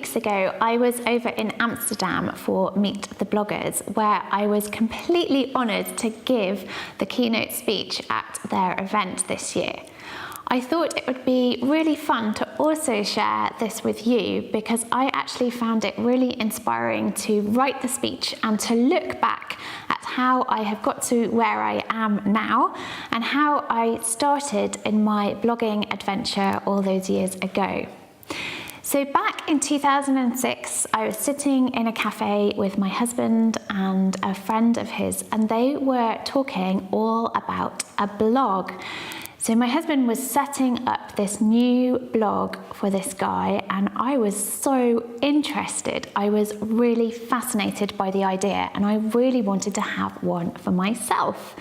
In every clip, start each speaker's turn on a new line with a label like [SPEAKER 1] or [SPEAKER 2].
[SPEAKER 1] weeks ago, I was over in Amsterdam for Meet the Bloggers, where I was completely honoured to give the keynote speech at their event this year. I thought it would be really fun to also share this with you because I actually found it really inspiring to write the speech and to look back at how I have got to where I am now and how I started in my blogging adventure all those years ago. So back in 2006, I was sitting in a cafe with my husband and a friend of his, and they were talking all about a blog. So my husband was setting up this new blog for this guy, and I was so interested. I was really fascinated by the idea, and I really wanted to have one for myself.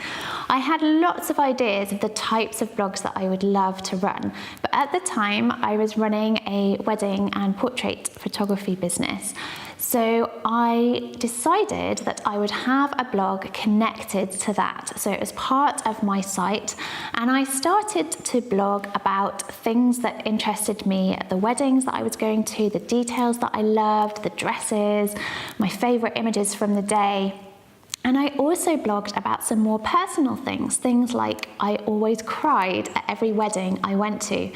[SPEAKER 1] I had lots of ideas of the types of blogs that I would love to run, but at the time I was running a wedding and portrait photography business. So I decided that I would have a blog connected to that. So it was part of my site, and I started to blog about things that interested me at the weddings that I was going to, the details that I loved, the dresses, my favorite images from the day. And I also blogged about some more personal things like I always cried at every wedding I went to.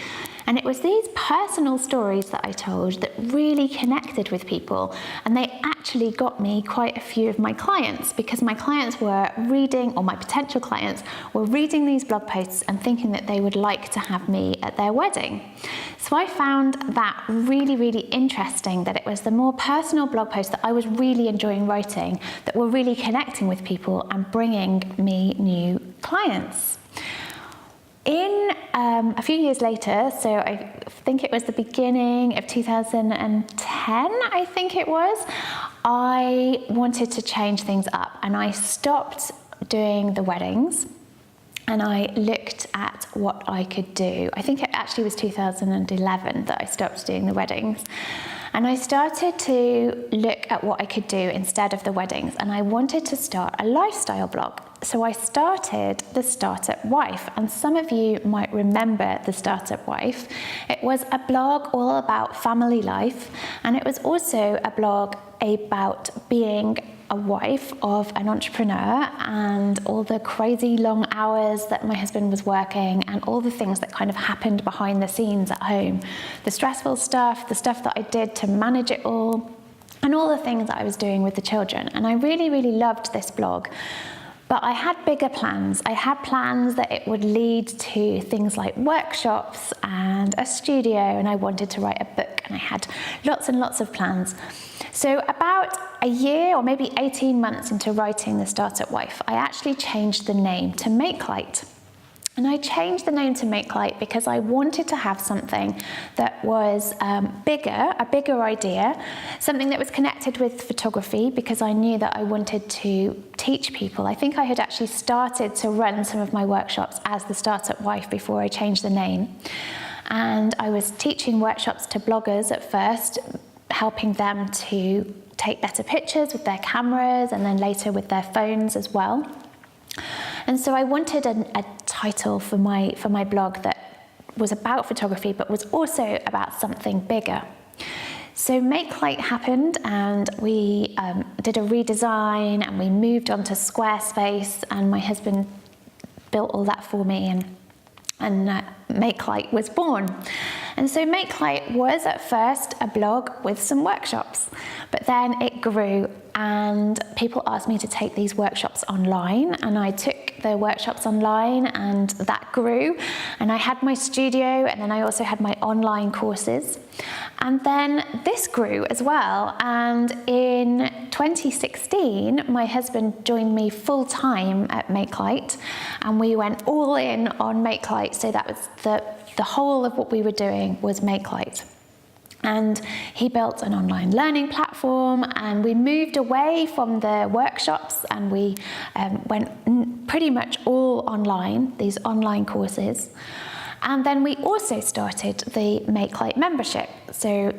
[SPEAKER 1] And it was these personal stories that I told that really connected with people, and they actually got me quite a few of my clients, because my clients were reading, or my potential clients were reading these blog posts and thinking that they would like to have me at their wedding. So I found that really, really interesting, that it was the more personal blog posts that I was really enjoying writing that were really connecting with people and bringing me new clients. In a few years later, so I think it was the beginning of 2010, I think it was, I wanted to change things up, and I stopped doing the weddings and I looked at what I could do. I think it actually was 2011 that I stopped doing the weddings. And I started to look at what I could do instead of the weddings, and I wanted to start a lifestyle blog. So I started The Startup Wife, and some of you might remember The Startup Wife. It was a blog all about family life, and it was also a blog about being a wife of an entrepreneur and all the crazy long hours that my husband was working and all the things that kind of happened behind the scenes at home. The stressful stuff, the stuff that I did to manage it all, and all the things that I was doing with the children. And I really, really loved this blog. But I had bigger plans. I had plans that it would lead to things like workshops and a studio, and I wanted to write a book, and I had lots and lots of plans. So about a year or maybe 18 months into writing The Startup Wife, I actually changed the name to Makelight. And I changed the name to Makelight because I wanted to have something that was a bigger idea, something that was connected with photography, because I knew that I wanted to teach people. I think I had actually started to run some of my workshops as The Startup Wife before I changed the name. And I was teaching workshops to bloggers at first, helping them to take better pictures with their cameras and then later with their phones as well. And so I wanted a title for my blog that was about photography but was also about something bigger. So Makelight happened, and we did a redesign, and we moved on to Squarespace, and my husband built all that for me, and Makelight was born. And so Makelight was at first a blog with some workshops, but then it grew, and people asked me to take these workshops online, and I took the workshops online, and that grew, and I had my studio, and then I also had my online courses, and then this grew as well. And in 2016, my husband joined me full-time at Makelight, and we went all in on Makelight. So that was the whole of what we were doing was Makelight. And he built an online learning platform, and we moved away from the workshops, and we went pretty much all online, these online courses. And then we also started the Makelight membership. So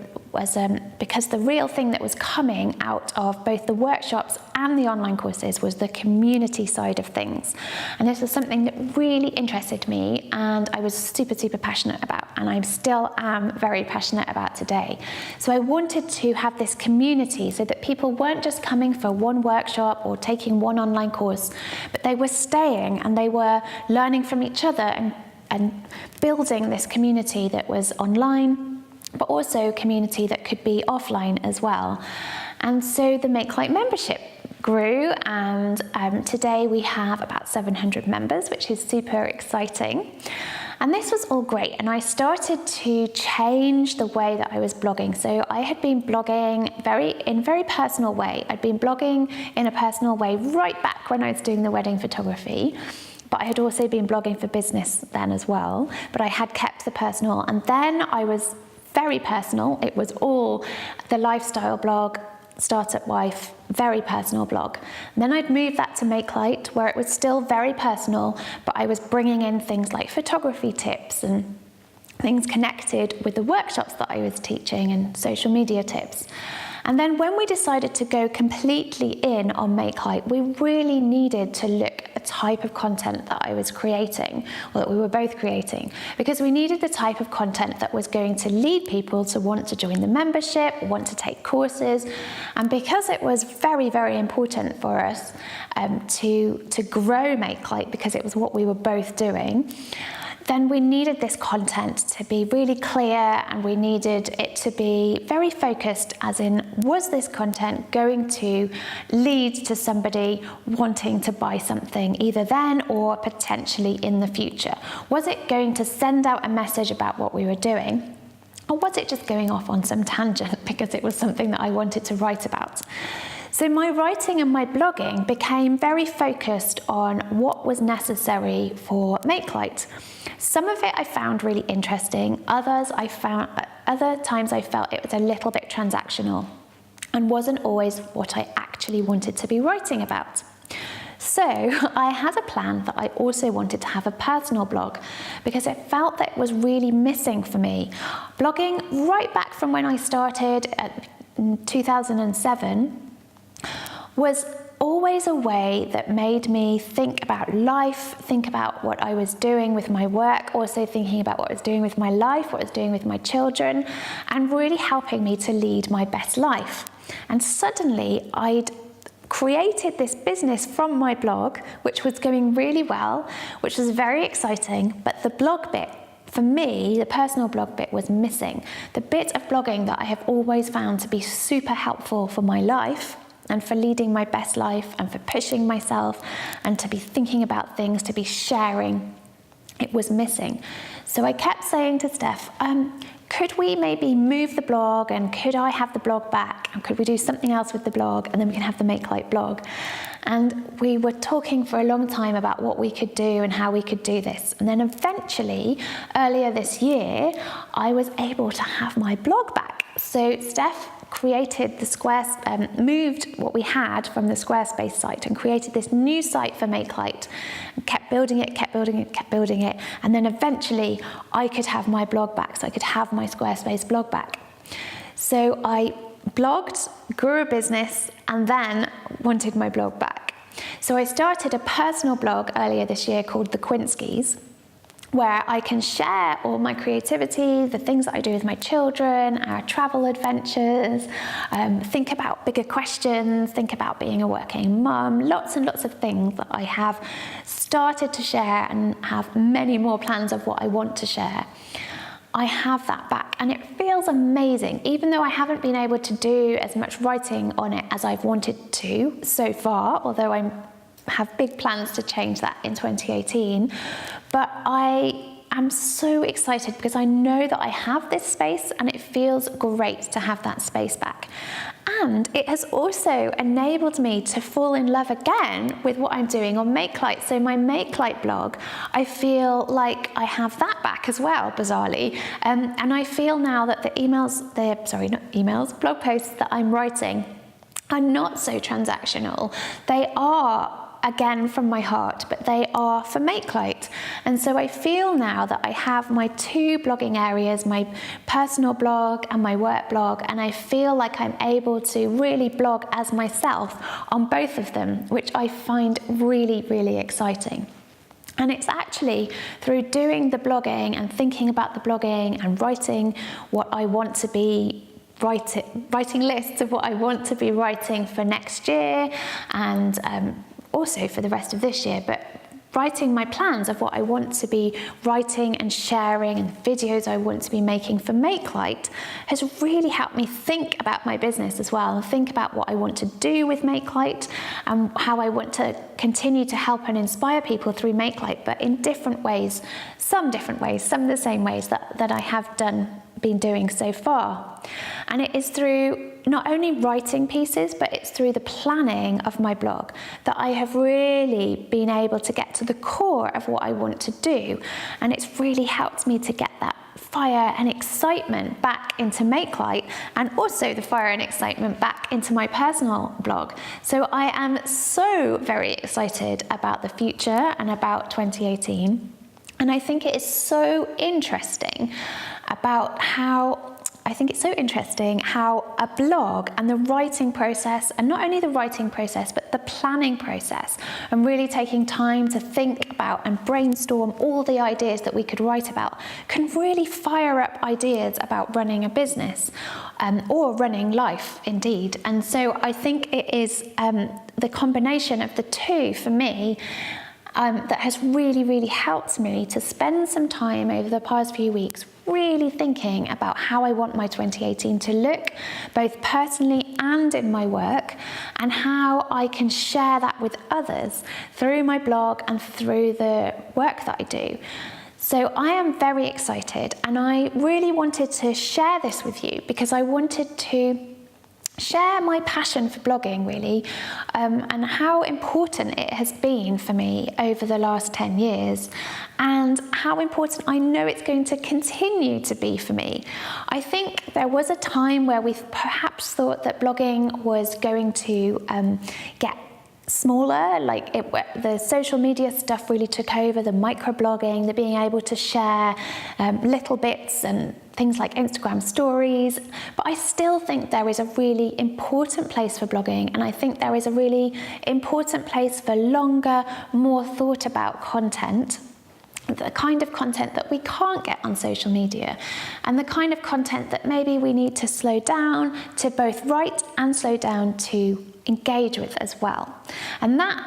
[SPEAKER 1] because the real thing that was coming out of both the workshops and the online courses was the community side of things. And this was something that really interested me and I was super, super passionate about, and I still am very passionate about today. So I wanted to have this community so that people weren't just coming for one workshop or taking one online course, but they were staying and they were learning from each other and building this community that was online, but also a community that could be offline as well. And so the Makelight membership grew, and today we have about 700 members, which is super exciting. And this was all great, and I started to change the way that I was blogging. So I had been blogging in a very personal way. I'd been blogging in a personal way right back when I was doing the wedding photography. But I had also been blogging for business then as well, but I had kept the personal. And then I was very personal. It was all the lifestyle blog, startup wife, very personal blog. And then I'd moved that to Makelight, where it was still very personal, but I was bringing in things like photography tips and things connected with the workshops that I was teaching and social media tips. And then when we decided to go completely in on Makelight, we really needed to look at the type of content that I was creating, or that we were both creating, because we needed the type of content that was going to lead people to want to join the membership, want to take courses. And because it was very, very important for us to grow Makelight, because it was what we were both doing, then we needed this content to be really clear, and we needed it to be very focused, as in, was this content going to lead to somebody wanting to buy something either then or potentially in the future? Was it going to send out a message about what we were doing? Or was it just going off on some tangent because it was something that I wanted to write about? So my writing and my blogging became very focused on what was necessary for Makelight. Some of it I found really interesting, other times I felt it was a little bit transactional and wasn't always what I actually wanted to be writing about. So I had a plan that I also wanted to have a personal blog, because it felt that it was really missing for me. Blogging right back from when I started in 2007 was always a way that made me think about life, think about what I was doing with my work, also thinking about what I was doing with my life, what I was doing with my children, and really helping me to lead my best life. And suddenly I'd created this business from my blog, which was going really well, which was very exciting, but the blog bit, for me, the personal blog bit was missing. The bit of blogging that I have always found to be super helpful for my life and for leading my best life and for pushing myself and to be thinking about things, to be sharing, it was missing. So I kept saying to Steph, could we maybe move the blog, and could I have the blog back, and could we do something else with the blog, and then we can have the Makelight blog? And we were talking for a long time about what we could do and how we could do this. And then eventually, earlier this year, I was able to have my blog back. So Steph created moved what we had from the Squarespace site and created this new site for Makelight, and kept building it, and then eventually I could have my blog back, so I could have my Squarespace blog back. So I blogged, grew a business, and then wanted my blog back. So I started a personal blog earlier this year called The Quinskis, where I can share all my creativity, the things that I do with my children, our travel adventures, think about bigger questions, think about being a working mum, lots and lots of things that I have started to share and have many more plans of what I want to share. I have that back, and it feels amazing, even though I haven't been able to do as much writing on it as I've wanted to so far, although I have big plans to change that in 2018. But I am so excited because I know that I have this space, and it feels great to have that space back. And it has also enabled me to fall in love again with what I'm doing on Makelight. So my Makelight blog, I feel like I have that back as well, bizarrely. And I feel now that blog posts that I'm writing are not so transactional. They are again from my heart, but they are for Makelight. And so I feel now that I have my two blogging areas, my personal blog and my work blog, and I feel like I'm able to really blog as myself on both of them, which I find really, really exciting. And it's actually through doing the blogging and thinking about the blogging and writing what I want to be writing lists of what I want to be writing for next year and also for the rest of this year, but writing my plans of what I want to be writing and sharing and videos I want to be making for Makelight has really helped me think about my business as well and think about what I want to do with Makelight and how I want to continue to help and inspire people through Makelight, but in different ways, some the same ways that I have been doing so far. And it is through not only writing pieces, but it's through the planning of my blog that I have really been able to get to the core of what I want to do. And it's really helped me to get that fire and excitement back into Makelight, and also the fire and excitement back into my personal blog. So I am so very excited about the future and about 2018. And I think it is so interesting how a blog and the writing process, and not only the writing process, but the planning process, and really taking time to think about and brainstorm all the ideas that we could write about, can really fire up ideas about running a business or running life indeed. And so I think it is the combination of the two for me that has really, really helped me to spend some time over the past few weeks really thinking about how I want my 2018 to look, both personally and in my work, and how I can share that with others through my blog and through the work that I do. So I am very excited, and I really wanted to share this with you because I wanted to share my passion for blogging, really, and how important it has been for me over the last 10 years, and how important I know it's going to continue to be for me. I think there was a time where we perhaps thought that blogging was going to get smaller, the social media stuff really took over, the microblogging, the being able to share little bits and things like Instagram stories. But I still think there is a really important place for blogging, and I think there is a really important place for longer, more thought about content, the kind of content that we can't get on social media, and the kind of content that maybe we need to slow down to both write and slow down to engage with as well. And that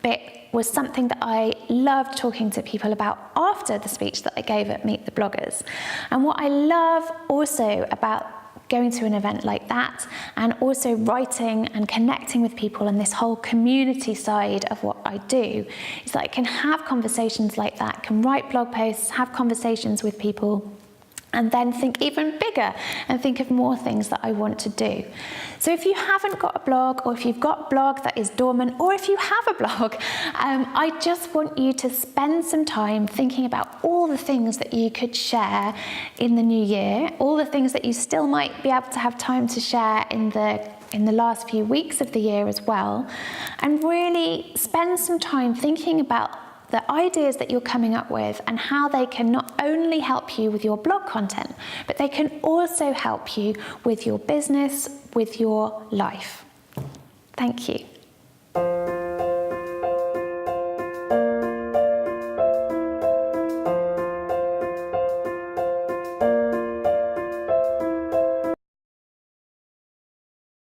[SPEAKER 1] bit was something that I loved talking to people about after the speech that I gave at Meet the Bloggers. And what I love also about going to an event like that, and also writing and connecting with people and this whole community side of what I do, is that I can have conversations like that, can write blog posts, have conversations with people, and then think even bigger and think of more things that I want to do. So if you haven't got a blog, or if you've got a blog that is dormant, or if you have a blog, I just want you to spend some time thinking about all the things that you could share in the new year, all the things that you still might be able to have time to share in the last few weeks of the year as well, and really spend some time thinking about the ideas that you're coming up with and how they can not only help you with your blog content, but they can also help you with your business, with your life. Thank you.